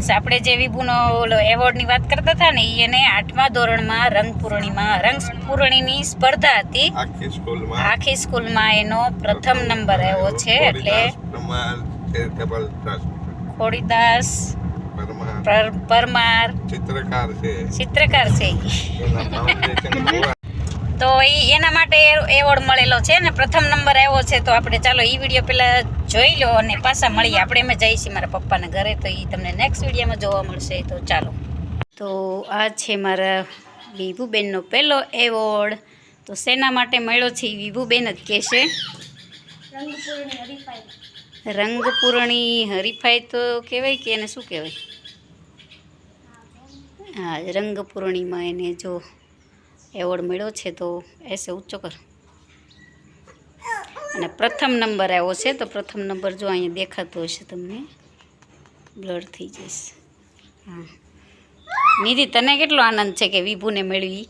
Friends, આપણે જે વિભુનો ઓલો એવોર્ડની વાત કરતા હતા ને, એને 8મા ધોરણમાં રંગપૂર્ણિની સ્પર્ધા હતી આખી સ્કૂલમાં એનો પ્રથમ નંબર આવ્યો છે. એટલે ખોડીદાસ પરમાર ચિત્રકાર છે તો એના માટે એવોર્ડ મળેલો છે ને પ્રથમ નંબર આવ્યો છે. તો આપણે ચાલો એ વિડીયો પહેલાં જોઈ લો અને પાછા મળીએ. આપણે એમ જઈશું મારા પપ્પાના ઘરે, તો એ તમને નેક્સ્ટ વિડીયોમાં જોવા મળશે. તો ચાલો. તો આ છે મારા વિભુબેનનો પહેલો એવોર્ડ. તો શેના માટે મળ્યો છે એ વિભુબેન જ કહેશે. રંગપૂર્ણી હરીફાઈ તો કહેવાય કે એને શું કહેવાય? હા, રંગપૂર્ણિમાં એને જો એવોર્ડ મળ્યો છે. તો એસે ઊંચો કર. અને પ્રથમ નંબર આવ્યો છે. તો પ્રથમ નંબર જો અહીંયા દેખાતો હશે તમને, બ્લર થઈ જશે. હા નિધિ, તને કેટલો આનંદ છે કે વિભુને મેળવી?